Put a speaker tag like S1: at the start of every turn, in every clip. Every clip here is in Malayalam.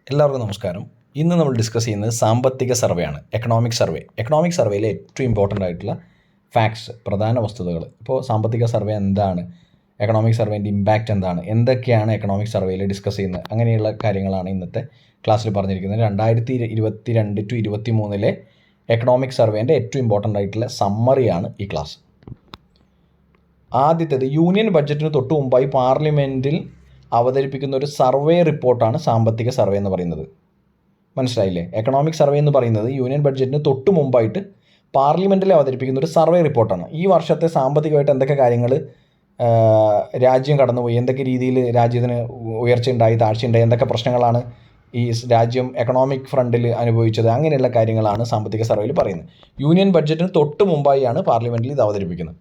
S1: എല്ലാവർക്കും നമസ്കാരം. ഇന്ന് നമ്മൾ ഡിസ്കസ് ചെയ്യുന്നത് സാമ്പത്തിക സർവേയാണ്, എക്കണോമിക് സർവേ. എക്കണോമിക് സർവേയിലെ ഏറ്റവും ഇമ്പോർട്ടൻ്റ് ആയിട്ടുള്ള ഫാക്ട്സ്, പ്രധാന വസ്തുതകൾ. ഇപ്പോൾ സാമ്പത്തിക സർവേ എന്താണ്, എക്കണോമിക് സർവേൻ്റെ ഇമ്പാക്റ്റ് എന്താണ്, എന്തൊക്കെയാണ് എക്കണോമിക് സർവേയിൽ ഡിസ്കസ് ചെയ്യുന്നത്, അങ്ങനെയുള്ള കാര്യങ്ങളാണ് ഇന്നത്തെ ക്ലാസ്സിൽ പറഞ്ഞിരിക്കുന്നത്. 2022 to 2023 എക്കണോമിക് സർവേൻ്റെ ഏറ്റവും ഇമ്പോർട്ടൻ്റ് ആയിട്ടുള്ള സമ്മറിയാണ് ഈ ക്ലാസ്. ആദ്യത്തേത്, യൂണിയൻ ബഡ്ജറ്റിന് തൊട്ട് മുമ്പായി പാർലമെൻറ്റിൽ അവതരിപ്പിക്കുന്ന ഒരു സർവേ റിപ്പോർട്ടാണ് സാമ്പത്തിക സർവേ എന്ന് പറയുന്നത്. മനസ്സിലായില്ലേ? എക്കണോമിക് സർവേ എന്ന് പറയുന്നത് യൂണിയൻ ബഡ്ജറ്റിന് തൊട്ട് മുമ്പായിട്ട് പാർലമെൻറ്റിൽ അവതരിപ്പിക്കുന്ന ഒരു സർവേ റിപ്പോർട്ടാണ്. ഈ വർഷത്തെ സാമ്പത്തികമായിട്ട് എന്തൊക്കെ കാര്യങ്ങൾ രാജ്യം കടന്നുപോയി, എന്തൊക്കെ രീതിയിൽ രാജ്യത്തിന് ഉയർച്ചയുണ്ടായി, താഴ്ചയുണ്ടായി, എന്തൊക്കെ പ്രശ്നങ്ങളാണ് ഈ രാജ്യം എക്കണോമിക് ഫ്രണ്ടിൽ അനുഭവിച്ചത്, അങ്ങനെയുള്ള കാര്യങ്ങളാണ് സാമ്പത്തിക സർവേയിൽ പറയുന്നത്. യൂണിയൻ ബഡ്ജറ്റിന് തൊട്ട് മുമ്പായാണ് പാർലമെൻറ്റിൽ ഇത് അവതരിപ്പിക്കുന്നത്.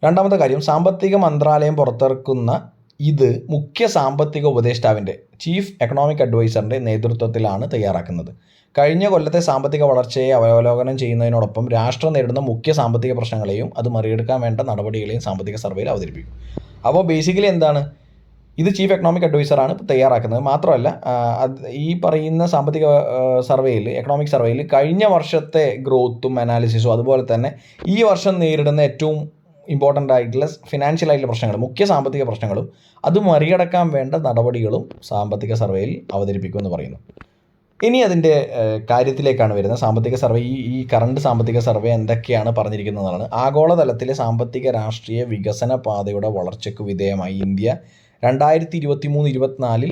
S1: രണ്ടാമത്തെ കാര്യം, സാമ്പത്തിക മന്ത്രാലയം പുറത്തിറക്കുന്ന ഇത് മുഖ്യ സാമ്പത്തിക ഉപദേഷ്ടാവിൻ്റെ, ചീഫ് എക്കണോമിക് അഡ്വൈസറിൻ്റെ നേതൃത്വത്തിലാണ് തയ്യാറാക്കുന്നത്. കഴിഞ്ഞ കൊല്ലത്തെ സാമ്പത്തിക വളർച്ചയെ അവലോകനം ചെയ്യുന്നതിനോടൊപ്പം രാഷ്ട്രം നേരിടുന്ന മുഖ്യ സാമ്പത്തിക പ്രശ്നങ്ങളെയും അത് മറികടക്കാൻ വേണ്ട നടപടികളെയും സാമ്പത്തിക സർവേയിൽ അവതരിപ്പിക്കും. അപ്പോൾ ബേസിക്കലി എന്താണ്, ഇത് ചീഫ് എക്കണോമിക് അഡ്വൈസറാണ് തയ്യാറാക്കുന്നത്. മാത്രമല്ല, ഈ പറയുന്ന സാമ്പത്തിക സർവേയിൽ, എക്കണോമിക് സർവേയിൽ കഴിഞ്ഞ വർഷത്തെ ഗ്രോത്തും അനാലിസിസും അതുപോലെ തന്നെ ഈ വർഷം നേരിടുന്ന ഏറ്റവും ഇമ്പോർട്ടൻ്റ് ആയിട്ടുള്ള ഫിനാൻഷ്യൽ ആയിട്ടുള്ള പ്രശ്നങ്ങൾ, മുഖ്യ സാമ്പത്തിക പ്രശ്നങ്ങളും അത് മറികടക്കാൻ വേണ്ട നടപടികളും സാമ്പത്തിക സർവേയിൽ അവതരിപ്പിക്കുമെന്ന് പറയുന്നു. ഇനി അതിൻ്റെ കാര്യത്തിലേക്കാണ് വരുന്നത്. സാമ്പത്തിക സർവേ, ഈ കറണ്ട് സാമ്പത്തിക സർവേ എന്തൊക്കെയാണ് പറഞ്ഞിരിക്കുന്നതാണ്. ആഗോളതലത്തിലെ സാമ്പത്തിക രാഷ്ട്രീയ വികസന പാതയുടെ വളർച്ചയ്ക്ക് വിധേയമായി ഇന്ത്യ 2023-24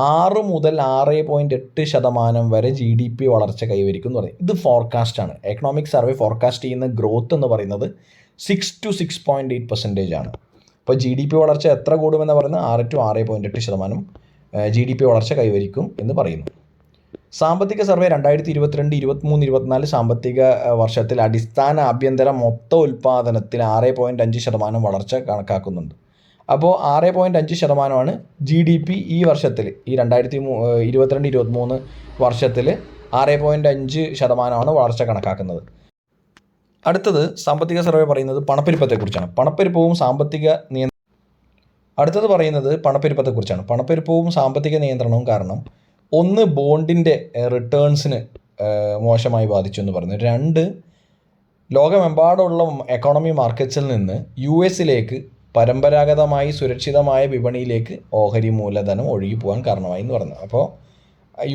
S1: 6 മുതൽ 6.8% വരെ GDP വളർച്ച കൈവരിക്കും എന്ന് പറയും. ഇത് ഫോർകാസ്റ്റാണ്. എക്കണോമിക് സർവേ ഫോർകാസ്റ്റ് ചെയ്യുന്ന ഗ്രോത്ത് എന്ന് പറയുന്നത് 6 to 6.8% ആണ്. ഇപ്പോൾ GDP വളർച്ച എത്ര കൂടുമെന്ന് പറയുന്നത് 6 to 6.8% GDP വളർച്ച കൈവരിക്കും എന്ന് പറയുന്നു. സാമ്പത്തിക സർവേ 2022, 23, 24 സാമ്പത്തിക വർഷത്തിൽ അടിസ്ഥാന ആഭ്യന്തര മൊത്ത ഉൽപ്പാദനത്തിൽ 6.5% വളർച്ച കണക്കാക്കുന്നുണ്ട്. അപ്പോൾ 6.5% GDP ഈ വർഷത്തിൽ, ഈ 2022-23 വർഷത്തിൽ 6.5% വളർച്ച കണക്കാക്കുന്നത്. അടുത്തത് സാമ്പത്തിക സർവേ പറയുന്നത് പണപ്പെരുപ്പത്തെക്കുറിച്ചാണ്. പണപ്പെരുപ്പവും സാമ്പത്തിക നിയന്ത്രണവും കാരണം, ഒന്ന്, ബോണ്ടിൻ്റെ റിട്ടേൺസിന് മോശമായി ബാധിച്ചു എന്ന് പറയുന്നു. 2, ലോകമെമ്പാടുമുള്ള എക്കോണമി മാർക്കറ്റ്സിൽ നിന്ന് US പരമ്പരാഗതമായി സുരക്ഷിതമായ വിപണിയിലേക്ക് ഓഹരി മൂലധനം ഒഴുകി പോകാൻ കാരണമായി എന്ന് പറയുന്നത്. അപ്പോൾ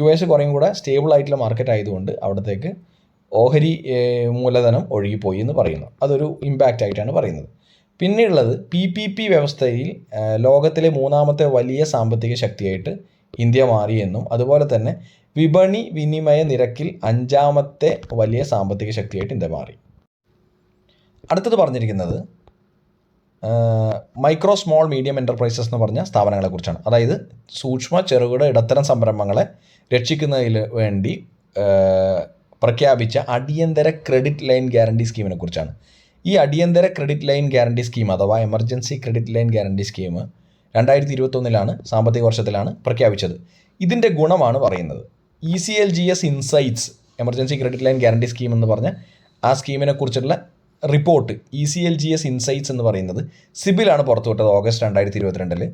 S1: US കുറേയും കൂടെ സ്റ്റേബിൾ ആയിട്ടുള്ള മാർക്കറ്റ് ആയതുകൊണ്ട് അവിടത്തേക്ക് ഓഹരി മൂലധനം ഒഴുകിപ്പോയി എന്ന് പറയുന്നു. അതൊരു ഇമ്പാക്റ്റ് ആയിട്ടാണ് പറയുന്നത്. പിന്നെയുള്ളത്, PPP വ്യവസ്ഥയിൽ ലോകത്തിലെ 3ാമത്തെ വലിയ സാമ്പത്തിക ശക്തിയായിട്ട് ഇന്ത്യ മാറിയെന്നും അതുപോലെ തന്നെ വിപണി വിനിമയ നിരക്കിൽ 5ാമത്തെ വലിയ സാമ്പത്തിക ശക്തിയായിട്ട് ഇന്ത്യ മാറി. അടുത്തത് പറഞ്ഞിരിക്കുന്നത് മൈക്രോ സ്മോൾ മീഡിയം എൻ്റർപ്രൈസസ് എന്ന് പറഞ്ഞ സ്ഥാപനങ്ങളെക്കുറിച്ചാണ്. അതായത് സൂക്ഷ്മ ചെറുകിട ഇടത്തരം സംരംഭങ്ങളെ രക്ഷിക്കുന്നതിന് വേണ്ടി പ്രഖ്യാപിച്ച അടിയന്തര ക്രെഡിറ്റ് ലൈൻ ഗ്യാരണ്ടി സ്കീമിനെ കുറിച്ചാണ്. ഈ അടിയന്തര ക്രെഡിറ്റ് ലൈൻ ഗ്യാരണ്ടി സ്കീം അഥവാ emergency credit line guarantee scheme 2021 സാമ്പത്തിക വർഷത്തിലാണ് പ്രഖ്യാപിച്ചത്. ഇതിൻ്റെ ഗുണമാണ് പറയുന്നത്. ECLGS insights, emergency credit line guarantee scheme എന്ന് പറഞ്ഞ ആ സ്കീമിനെ കുറിച്ചുള്ള റിപ്പോർട്ട് ECLGS ഇൻസൈറ്റ്സ് എന്ന് പറയുന്നത് സിബിലാണ് പുറത്തുവിട്ടത് ഓഗസ്റ്റ് 2022.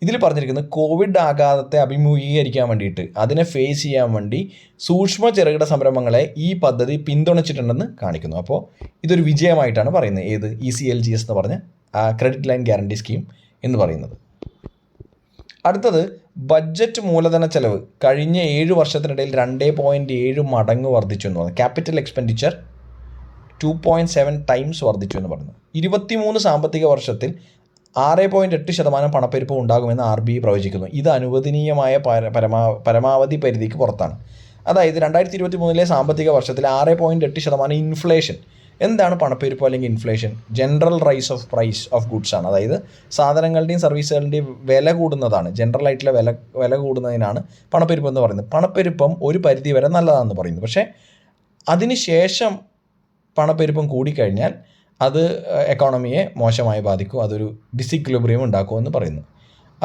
S1: ഇതിൽ പറഞ്ഞിരിക്കുന്നത് കോവിഡ് ആഘാതത്തെ അഭിമുഖീകരിക്കാൻ വേണ്ടിയിട്ട്, അതിനെ ഫേസ് ചെയ്യാൻ വേണ്ടി സൂക്ഷ്മ ചെറുകിട സംരംഭങ്ങളെ ഈ പദ്ധതി പിന്തുണച്ചിട്ടുണ്ടെന്ന് കാണിക്കുന്നു. അപ്പോൾ ഇതൊരു വിജയമായിട്ടാണ് പറയുന്നത്. ഏത് ECLGS എന്ന് പറഞ്ഞ ക്രെഡിറ്റ് ലൈൻ ഗ്യാരണ്ടി സ്കീം എന്ന് പറയുന്നത്. അടുത്തത്, ബഡ്ജറ്റ് മൂലധന ചെലവ് കഴിഞ്ഞ 7 വർഷത്തിനിടയിൽ 2.7 മടങ്ങ് വർദ്ധിച്ചു എന്ന് പറയുന്നത്. ക്യാപിറ്റൽ എക്സ്പെൻഡിച്ചർ 2.7 times വർദ്ധിച്ചു എന്ന് പറയുന്നത്. 23 സാമ്പത്തിക വർഷത്തിൽ 6.8% പണപ്പെരുപ്പം ഉണ്ടാകുമെന്ന് RBI പ്രവചിക്കുന്നു. ഇത് അനുവദനീയമായ പരമാവധി പരിധിക്ക് പുറത്താണ്. അതായത് 2023 സാമ്പത്തിക വർഷത്തിൽ 6.8% ഇൻഫ്ലേഷൻ. എന്താണ് പണപ്പെരുപ്പം അല്ലെങ്കിൽ inflation? General rise of price of goods ആണ്. അതായത് സാധനങ്ങളുടെയും സർവീസുകളുടെയും വില കൂടുന്നതാണ്. ജനറൽ ആയിട്ടുള്ള വില കൂടുന്നതിനാണ് പണപ്പെരുപ്പം എന്ന് പറയുന്നത്. പണപ്പെരുപ്പം ഒരു പരിധി വരെ നല്ലതാണെന്ന് പറയുന്നു. പക്ഷേ അതിന് ശേഷം പണപ്പെരുപ്പം കൂടിക്കഴിഞ്ഞാൽ അത് എക്കോണമിയെ മോശമായി ബാധിക്കും, അതൊരു ഡിസിക്വിലിബ്രിയം ഉണ്ടാക്കുമെന്ന് പറയുന്നു.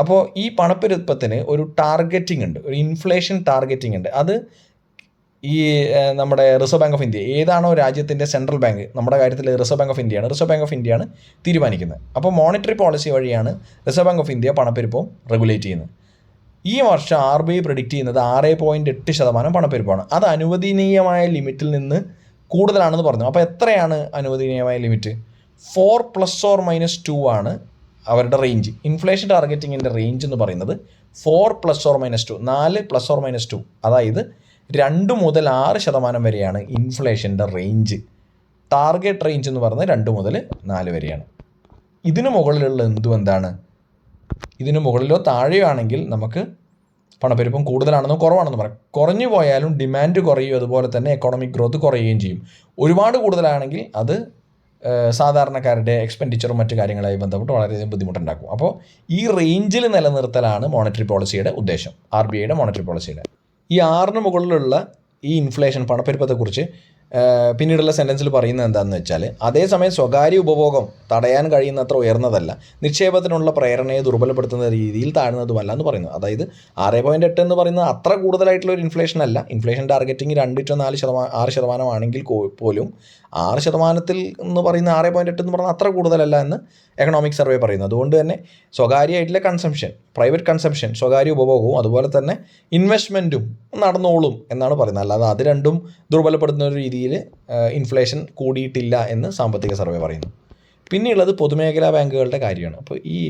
S1: അപ്പോൾ ഈ പണപ്പെരുപ്പത്തിന് ഒരു ടാർഗറ്റിംഗ് ഉണ്ട്, ഒരു ഇൻഫ്ലേഷൻ ടാർഗറ്റിംഗ് ഉണ്ട്. അത് ഈ നമ്മുടെ റിസർവ് ബാങ്ക് ഓഫ് ഇന്ത്യ, ഏതാണോ രാജ്യത്തിൻ്റെ സെൻട്രൽ ബാങ്ക്, നമ്മുടെ കാര്യത്തിൽ റിസർവ് ബാങ്ക് ഓഫ് ഇന്ത്യയാണ്, റിസർവ് ബാങ്ക് ഓഫ് ഇന്ത്യയാണ് തീരുമാനിക്കുന്നത്. അപ്പോൾ മോണിറ്ററി പോളിസി വഴിയാണ് റിസർവ് ബാങ്ക് ഓഫ് ഇന്ത്യ പണപ്പെരുപ്പം റെഗുലേറ്റ് ചെയ്യുന്നത്. ഈ വർഷം RBI പ്രെഡിക്റ്റ് ചെയ്യുന്നത് 6.8% പണപ്പെരുപ്പമാണ്. അത് അനുവദനീയമായ ലിമിറ്റിൽ നിന്ന് കൂടുതലാണെന്ന് പറഞ്ഞു. അപ്പോൾ എത്രയാണ് അനുവദനീയമായ ലിമിറ്റ്? 4 ± 2 ആണ് അവരുടെ റേഞ്ച്. ഇൻഫ്ലേഷൻ ടാർഗറ്റിങ്ങിൻ്റെ റേഞ്ച് എന്ന് പറയുന്നത് 4 ± 2, 4 ± 2, അതായത് 2 മുതൽ 6% വരെയാണ് ഇൻഫ്ലേഷൻ്റെ റേഞ്ച്. ടാർഗറ്റ് റേഞ്ച് എന്ന് പറയുന്നത് 2 മുതൽ 4 വരെയാണ്. ഇതിന് മുകളിലുള്ള എന്താണ്? ഇതിന് മുകളിലോ താഴെയോ ആണെങ്കിൽ നമുക്ക് പണപ്പെരുപ്പം കൂടുതലാണെന്നോ കുറവാണെന്നോ പറയാം. കുറഞ്ഞു പോയാലും ഡിമാൻഡ് കുറയും, അതുപോലെ തന്നെ എക്കോണമിക് ഗ്രോത്ത് കുറയുകയും ചെയ്യും. ഒരുപാട് കൂടുതലാണെങ്കിൽ അത് സാധാരണക്കാരുടെ എക്സ്പെൻഡിച്ചറും മറ്റു കാര്യങ്ങളുമായി ബന്ധപ്പെട്ട് വളരെയധികം ബുദ്ധിമുട്ടുണ്ടാക്കും. അപ്പോൾ ഈ റേഞ്ചിൽ നിലനിർത്തലാണ് മോണിറ്ററി പോളിസിയുടെ ഉദ്ദേശം, RBIയുടെ മോണിറ്ററി പോളിസിയുടെ. ഈ 6ന് മുകളിലുള്ള ഈ ഇൻഫ്ലേഷൻ പണപ്പെരുപ്പത്തെക്കുറിച്ച് പിന്നീടുള്ള സെൻറ്റൻസിൽ പറയുന്നത് എന്താണെന്ന് വെച്ചാൽ, അതേസമയം സ്വകാര്യ ഉപഭോഗം തടയാൻ കഴിയുന്നത്ര ഉയർന്നതല്ല, നിക്ഷേപത്തിനുള്ള പ്രേരണയെ ദുർബലപ്പെടുത്തുന്ന രീതിയിൽ താഴ്ന്നതുമല്ല എന്ന് പറയുന്നു. അതായത് 6.8 എന്ന് പറയുന്നത് അത്ര കൂടുതലായിട്ടുള്ള ഒരു ഇൻഫ്ലേഷൻ അല്ല. ഇൻഫ്ലേഷൻ ടാർഗറ്റിങ് 2 to 6% ആണെങ്കിൽ പോലും 6% എന്ന് പറയുന്ന 6.8 എന്ന് പറഞ്ഞാൽ അത്ര കൂടുതലല്ല എന്ന് എക്കണോമിക് സർവേ പറയുന്നു. അതുകൊണ്ട് തന്നെ സ്വകാര്യമായിട്ടുള്ള കൺസംഷൻ, പ്രൈവറ്റ് കൺസംഷൻ, സ്വകാര്യ ഉപഭോഗവും അതുപോലെ തന്നെ ഇൻവെസ്റ്റ്മെൻറ്റും നടന്നോളും എന്നാണ് പറയുന്നത്. അല്ലാതെ അത് രണ്ടും ദുർബലപ്പെടുത്തുന്ന ഒരു രീതിയിൽ ഇൻഫ്ലേഷൻ കൂടിയിട്ടില്ല എന്ന് സാമ്പത്തിക സർവേ പറയുന്നു. പിന്നെയുള്ളത് പൊതുമേഖലാ ബാങ്കുകളുടെ കാര്യമാണ്. അപ്പോൾ ഈ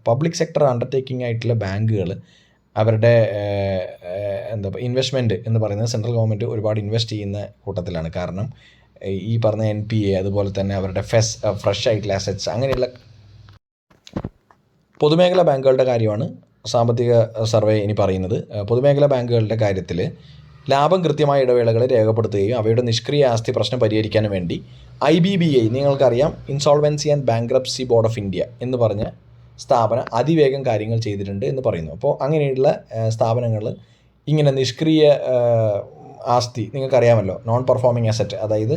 S1: പബ്ലിക് സെക്ടർ അണ്ടർടേക്കിംഗ് ആയിട്ടുള്ള ബാങ്കുകൾ അവരുടെ ഇൻവെസ്റ്റ്മെൻറ്റ് എന്ന് പറയുന്നത് സെൻട്രൽ ഗവൺമെൻറ് ഒരുപാട് ഇൻവെസ്റ്റ് ചെയ്യുന്ന കൂട്ടത്തിലാണ്. കാരണം ഈ പറഞ്ഞ NPA, അതുപോലെ തന്നെ അവരുടെ ഫ്രഷ് ആയിട്ടുള്ള അസറ്റ്സ്, അങ്ങനെയുള്ള പൊതുമേഖലാ ബാങ്കുകളുടെ കാര്യമാണ് സാമ്പത്തിക സർവേ ഇനി പറയുന്നത്. പൊതുമേഖലാ ബാങ്കുകളുടെ കാര്യത്തിൽ ലാഭം കൃത്യമായ ഇടവേളകളിൽ രേഖപ്പെടുത്തുകയും അവയുടെ നിഷ്ക്രിയ ആസ്തി പ്രശ്നം പരിഹരിക്കാനും വേണ്ടി IBBI, നിങ്ങൾക്കറിയാം, insolvency and bankruptcy board of India എന്ന് പറഞ്ഞ സ്ഥാപനം അതിവേഗം കാര്യങ്ങൾ ചെയ്തിട്ടുണ്ട് എന്ന് പറയുന്നു. അപ്പോൾ അങ്ങനെയുള്ള സ്ഥാപനങ്ങൾ ഇങ്ങനെ നിഷ്ക്രിയ ആസ്തി, നിങ്ങൾക്കറിയാമല്ലോ, നോൺ പെർഫോമിംഗ് അസറ്റ്, അതായത്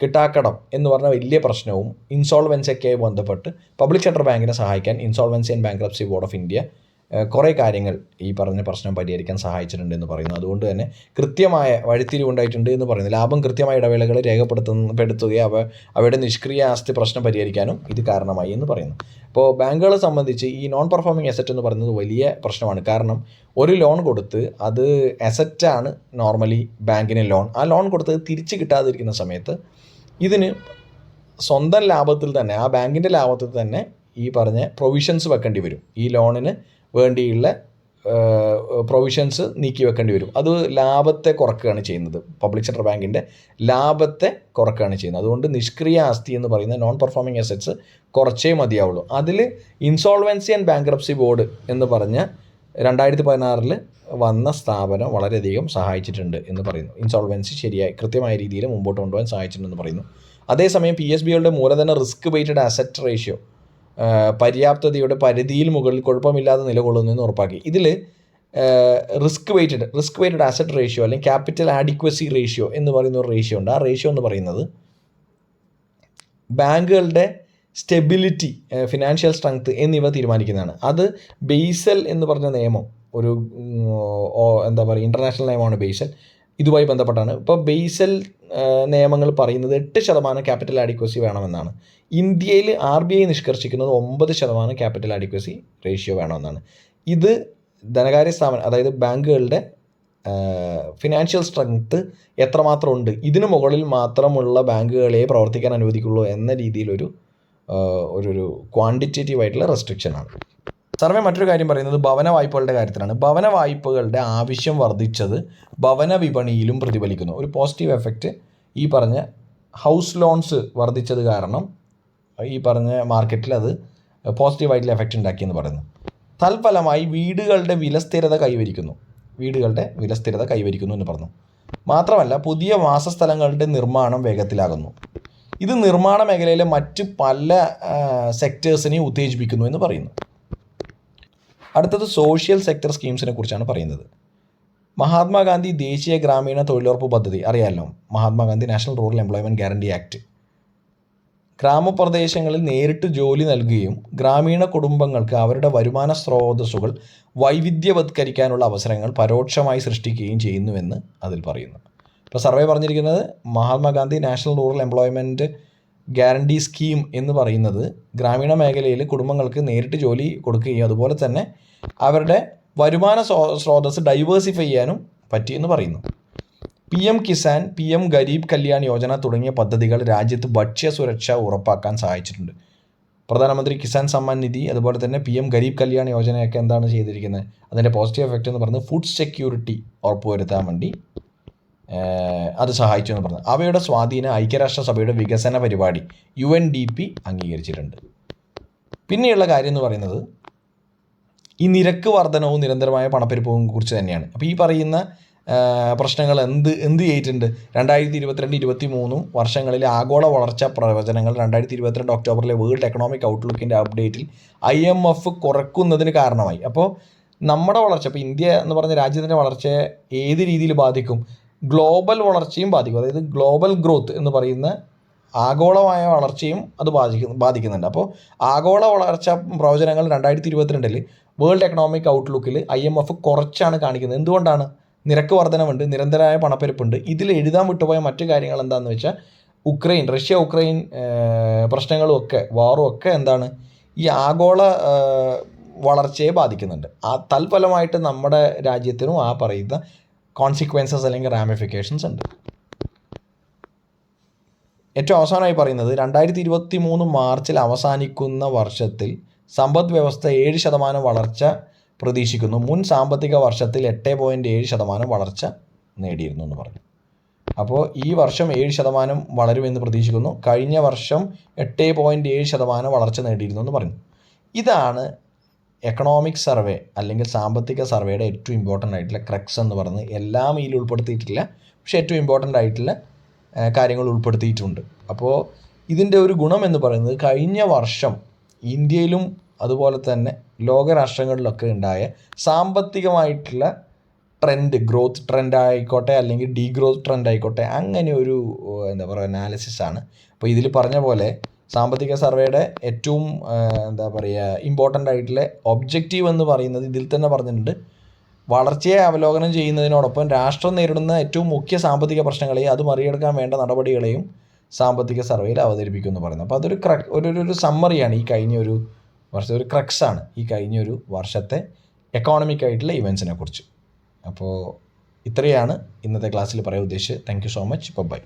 S1: കിട്ടാക്കടം എന്ന് പറഞ്ഞ വലിയ പ്രശ്നവും ഇൻസോൾവൻസിയൊക്കെയായി ബന്ധപ്പെട്ട് പബ്ലിക് സെക്ടർ ബാങ്കിനെ സഹായിക്കാൻ insolvency and bankruptcy board of India കുറേ കാര്യങ്ങൾ ഈ പറഞ്ഞ പ്രശ്നം പരിഹരിക്കാൻ സഹായിച്ചിട്ടുണ്ട് എന്ന് പറയുന്നു. അതുകൊണ്ട് തന്നെ കൃത്യമായ വഴിത്തിരിവുണ്ടായിട്ടുണ്ട് എന്ന് പറയുന്നു. ലാഭം കൃത്യമായ ഇടവേളകൾ രേഖപ്പെടുത്തുകയും അവയുടെ നിഷ്ക്രിയ ആസ്തി പ്രശ്നം പരിഹരിക്കാനും ഇത് കാരണമായി എന്ന് പറയുന്നു. അപ്പോൾ ബാങ്കുകളെ സംബന്ധിച്ച് ഈ നോൺ പെർഫോമിംഗ് അസറ്റ് എന്ന് പറയുന്നത് വലിയ പ്രശ്നമാണ്. കാരണം ഒരു ലോൺ കൊടുത്ത്, അത് അസറ്റാണ് നോർമലി ബാങ്കിന് ലോൺ, ആ ലോൺ കൊടുത്ത് തിരിച്ച് കിട്ടാതിരിക്കുന്ന സമയത്ത് ഇതിന് സ്വന്തം ലാഭത്തിൽ തന്നെ, ആ ബാങ്കിൻ്റെ ലാഭത്തിൽ തന്നെ ഈ പറഞ്ഞ പ്രൊവിഷൻസ് വെക്കേണ്ടി വരും. ഈ ലോണിന് വേണ്ടിയുള്ള പ്രൊവിഷൻസ് നീക്കി വെക്കേണ്ടി വരും. അത് ലാഭത്തെ കുറക്കുകയാണ് ചെയ്യുന്നത്, പബ്ലിക് സെക്ടർ ബാങ്കിൻ്റെ ലാഭത്തെ കുറക്കുകയാണ് ചെയ്യുന്നത്. അതുകൊണ്ട് നിഷ്ക്രിയ ആസ്തി എന്ന് പറയുന്ന നോൺ പെർഫോമിംഗ് അസറ്റ്സ് കുറച്ചേ മതിയാവുള്ളൂ. അതിൽ ഇൻസോൾവൻസി ആൻഡ് ബാങ്ക്രപ്സി ബോർഡ് എന്ന് പറഞ്ഞ 2016 വന്ന സ്ഥാപനം വളരെയധികം സഹായിച്ചിട്ടുണ്ട് എന്ന് പറയുന്നു. ഇൻസോൾവൻസി കൃത്യമായ രീതിയിൽ മുമ്പോട്ട് കൊണ്ടുപോകാൻ സഹായിച്ചിട്ടുണ്ടെന്ന് പറയുന്നു. അതേസമയം PSBകളുടെ മൂലധന റിസ്ക് വെയ്റ്റഡ് അസറ്റ് റേഷ്യോ പര്യാപ്തതയുടെ പരിധിയിൽ മുകളിൽ കുഴപ്പമില്ലാതെ നിലകൊള്ളുന്നു എന്ന് ഉറപ്പാക്കി. ഇതിൽ റിസ്ക് വെയ്റ്റഡ് അസറ്റ് റേഷ്യോ അല്ലെങ്കിൽ ക്യാപിറ്റൽ ആഡിക്വസി റേഷ്യോ എന്ന് പറയുന്ന ഒരു റേഷ്യോ ഉണ്ട്. ആ റേഷ്യോ എന്ന് പറയുന്നത് ബാങ്കുകളുടെ സ്റ്റെബിലിറ്റി, ഫിനാൻഷ്യൽ സ്ട്രെങ്ത് എന്നിവ തീരുമാനിക്കുന്നതാണ്. അത് ബേസൽ എന്ന് പറഞ്ഞ നിയമം, ഒരു ഇൻ്റർനാഷണൽ നിയമമാണ് ബേസൽ, ഇതുമായി ബന്ധപ്പെട്ടാണ്. ഇപ്പോൾ ബേസൽ നിയമങ്ങൾ പറയുന്നത് 8% ക്യാപിറ്റൽ ആഡിക്വസി വേണമെന്നാണ്. ഇന്ത്യയിൽ RBI നിഷ്കർഷിക്കുന്നത് 9% ക്യാപിറ്റൽ ആഡിക്വസി റേഷ്യോ വേണമെന്നാണ്. ഇത് ധനകാര്യ സ്ഥാപനം, അതായത് ബാങ്കുകളുടെ ഫിനാൻഷ്യൽ സ്ട്രെങ്ത് എത്രമാത്രം ഉണ്ട്, ഇതിനു മുകളിൽ മാത്രമുള്ള ബാങ്കുകളെ പ്രവർത്തിക്കാൻ അനുവദിക്കുള്ളൂ എന്ന രീതിയിലൊരു ക്വാണ്ടിറ്റേറ്റീവ് ആയിട്ടുള്ള റെസ്ട്രിക്ഷനാണ്. സർവേ മറ്റൊരു കാര്യം പറയുന്നത് ഭവന വായ്പകളുടെ കാര്യത്തിലാണ്. ഭവന വായ്പകളുടെ ആവശ്യം വർദ്ധിച്ചത് ഭവന വിപണിയിലും പ്രതിഫലിക്കുന്നു. ഒരു പോസിറ്റീവ് എഫക്റ്റ് ഈ പറഞ്ഞ ഹൗസ് ലോൺസ് വർദ്ധിച്ചത് കാരണം ഈ പറഞ്ഞ മാർക്കറ്റിൽ അത് പോസിറ്റീവായിട്ടുള്ള എഫക്റ്റ് ഉണ്ടാക്കിയെന്ന് പറയുന്നു. തൽഫലമായി വീടുകളുടെ വിലസ്ഥിരത കൈവരിക്കുന്നു എന്ന് പറഞ്ഞു. മാത്രമല്ല പുതിയ വാസസ്ഥലങ്ങളുടെ നിർമ്മാണം വേഗത്തിലാകുന്നു. ഇത് നിർമ്മാണ മേഖലയിലെ മറ്റ് പല സെക്ടേഴ്സിനെയും ഉത്തേജിപ്പിക്കുന്നു എന്ന് പറയുന്നു. അടുത്തത് സോഷ്യൽ സെക്ടർ സ്കീംസിനെ കുറിച്ചാണ് പറയുന്നത്. മഹാത്മാഗാന്ധി ദേശീയ ഗ്രാമീണ തൊഴിലുറപ്പ് പദ്ധതി അറിയാമല്ലോ, Mahatma Gandhi national rural employment guarantee act. ഗ്രാമപ്രദേശങ്ങളിൽ നേരിട്ട് ജോലി നൽകുകയും ഗ്രാമീണ കുടുംബങ്ങൾക്ക് അവരുടെ വരുമാന സ്രോതസ്സുകൾ വൈവിധ്യവത്കരിക്കാനുള്ള അവസരങ്ങൾ പരോക്ഷമായി സൃഷ്ടിക്കുകയും ചെയ്യുന്നുവെന്ന് അതിൽ പറയുന്നു. ഇപ്പോൾ സർവേ പറഞ്ഞിരിക്കുന്നത് Mahatma Gandhi national rural employment guarantee scheme എന്ന് പറയുന്നത് ഗ്രാമീണ മേഖലയിൽ കുടുംബങ്ങൾക്ക് നേരിട്ട് ജോലി കൊടുക്കുകയും അതുപോലെ തന്നെ അവരുടെ വരുമാന സ്രോതസ് ഡൈവേഴ്സിഫൈ ചെയ്യാനും പറ്റിയെന്ന് പറയുന്നു. PM കിസാൻ, PM ഗരീബ് കല്യാൺ യോജന തുടങ്ങിയ പദ്ധതികൾ രാജ്യത്ത് ഭക്ഷ്യസുരക്ഷ ഉറപ്പാക്കാൻ സഹായിച്ചിട്ടുണ്ട്. പ്രധാനമന്ത്രി കിസാൻ സമ്മാൻ നിധി, അതുപോലെ തന്നെ PM ഗരീബ് കല്യാൺ യോജനയൊക്കെ എന്താണ് ചെയ്തിരിക്കുന്നത്, അതിൻ്റെ പോസിറ്റീവ് എഫക്റ്റ് എന്ന് പറയുന്നത് ഫുഡ് സെക്യൂരിറ്റി ഉറപ്പുവരുത്താൻ വേണ്ടി അത് സഹായിച്ചു എന്ന് പറഞ്ഞു. അവയുടെ സ്വാധീനം ഐക്യരാഷ്ട്രസഭയുടെ വികസന പരിപാടി UNDP അംഗീകരിച്ചിട്ടുണ്ട്. പിന്നെയുള്ള കാര്യം എന്ന് പറയുന്നത് ഈ നിരക്ക് വർധനവും നിരന്തരമായ പണപ്പെരുപ്പവും കുറിച്ച് തന്നെയാണ്. അപ്പോൾ ഈ പറയുന്ന പ്രശ്നങ്ങൾ എന്ത് ചെയ്തിട്ടുണ്ട്? 2022-23 വർഷങ്ങളിലെ ആഗോള വളർച്ചാ പ്രവചനങ്ങൾ 2022 ഒക്ടോബറിലെ വേൾഡ് എക്കണോമിക് ഔട്ട്ലുക്കിൻ്റെ അപ്ഡേറ്റിൽ IMF കുറക്കുന്നതിന് കാരണമായി. അപ്പോൾ നമ്മുടെ വളർച്ച, ഇപ്പോൾ ഇന്ത്യ എന്ന് പറഞ്ഞ രാജ്യത്തിൻ്റെ വളർച്ചയെ ഏത് രീതിയിൽ ബാധിക്കും? ഗ്ലോബൽ വളർച്ചയും ബാധിക്കും. അതായത് ഗ്ലോബൽ ഗ്രോത്ത് എന്ന് പറയുന്ന ആഗോളമായ വളർച്ചയും അത് ബാധിക്കുന്നുണ്ട്. അപ്പോൾ ആഗോള വളർച്ച പ്രവചനങ്ങൾ 2022 വേൾഡ് എക്കണോമിക് ഔട്ട്ലുക്കിൽ IMF കുറച്ചാണ് കാണിക്കുന്നത്. എന്തുകൊണ്ടാണ്? നിരക്ക് വർധനമുണ്ട്, നിരന്തരമായ പണപ്പെരുപ്പുണ്ട്. ഇതിൽ എഴുതാൻ വിട്ടുപോയ മറ്റു കാര്യങ്ങൾ എന്താണെന്ന് വെച്ചാൽ റഷ്യ ഉക്രൈൻ പ്രശ്നങ്ങളും ഒക്കെ, വാറും ഒക്കെ എന്താണ് ഈ ആഗോള വളർച്ചയെ ബാധിക്കുന്നുണ്ട്. തൽഫലമായിട്ട് നമ്മുടെ രാജ്യത്തിനും ആ പറയുന്ന കോൺസിക്വൻസസ് അല്ലെങ്കിൽ റാമിഫിക്കേഷൻസ് ഉണ്ട്. ഏറ്റവും അവസാനമായി പറയുന്നത് 2023 മാർച്ചിൽ അവസാനിക്കുന്ന വർഷത്തിൽ സമ്പദ് വ്യവസ്ഥ 7% വളർച്ച പ്രതീക്ഷിക്കുന്നു. മുൻ സാമ്പത്തിക വർഷത്തിൽ 8.7% വളർച്ച നേടിയിരുന്നു എന്ന് പറഞ്ഞു. അപ്പോൾ ഈ വർഷം 7% വളരുമെന്ന് പ്രതീക്ഷിക്കുന്നു. കഴിഞ്ഞ വർഷം 8.7% വളർച്ച നേടിയിരുന്നു എന്ന് പറഞ്ഞു. ഇതാണ് എക്കണോമിക് സർവേ അല്ലെങ്കിൽ സാമ്പത്തിക സർവേയുടെ ഏറ്റവും ഇമ്പോർട്ടൻ്റ് ആയിട്ടുള്ള ക്രക്സ് എന്ന് പറയുന്നത്. എല്ലാം ഇതിൽ ഉൾപ്പെടുത്തിയിട്ടില്ല, പക്ഷേ ഏറ്റവും ഇമ്പോർട്ടൻ്റ് ആയിട്ടുള്ള കാര്യങ്ങൾ ഉൾപ്പെടുത്തിയിട്ടുണ്ട്. അപ്പോൾ ഇതിൻ്റെ ഒരു ഗുണം എന്ന് പറയുന്നത് കഴിഞ്ഞ വർഷം ഇന്ത്യയിലും അതുപോലെ തന്നെ ലോകരാഷ്ട്രങ്ങളിലൊക്കെ ഉണ്ടായ സാമ്പത്തികമായിട്ടുള്ള ട്രെൻഡ്, ഗ്രോത്ത് ട്രെൻഡ് ആയിക്കോട്ടെ അല്ലെങ്കിൽ ഡീഗ്രോത്ത് ട്രെൻഡ് ആയിക്കോട്ടെ, അങ്ങനെ ഒരു അനാലിസിസ് ആണ്. അപ്പോൾ ഇതിൽ പറഞ്ഞ പോലെ സാമ്പത്തിക സർവേയുടെ ഏറ്റവും ഇമ്പോർട്ടൻ്റ് ആയിട്ടുള്ള ഒബ്ജക്റ്റീവ് എന്ന് പറയുന്നത് ഇതിൽ തന്നെ പറഞ്ഞിട്ടുണ്ട്. വളർച്ചയെ അവലോകനം ചെയ്യുന്നതിനോടൊപ്പം രാഷ്ട്രം നേരിടുന്ന ഏറ്റവും മുഖ്യ സാമ്പത്തിക പ്രശ്നങ്ങളെയും അത് മറികടക്കാൻ വേണ്ട നടപടികളെയും സാമ്പത്തിക സർവേയിൽ അവതരിപ്പിക്കുമെന്ന് പറയുന്നത്. അപ്പോൾ അതൊരു ഒരു സമ്മറിയാണ് ഈ കഴിഞ്ഞ ഒരു വർഷത്തെ, ഒരു ക്രക്സാണ് ഈ കഴിഞ്ഞൊരു വർഷത്തെ എക്കോണമിക് ആയിട്ടുള്ള ഇവൻസിനെ കുറിച്ച്. അപ്പോൾ ഇത്രയാണ് ഇന്നത്തെ ക്ലാസ്സിൽ പറയാൻ ഉദ്ദേശിച്ചത്. Thank you so much. By.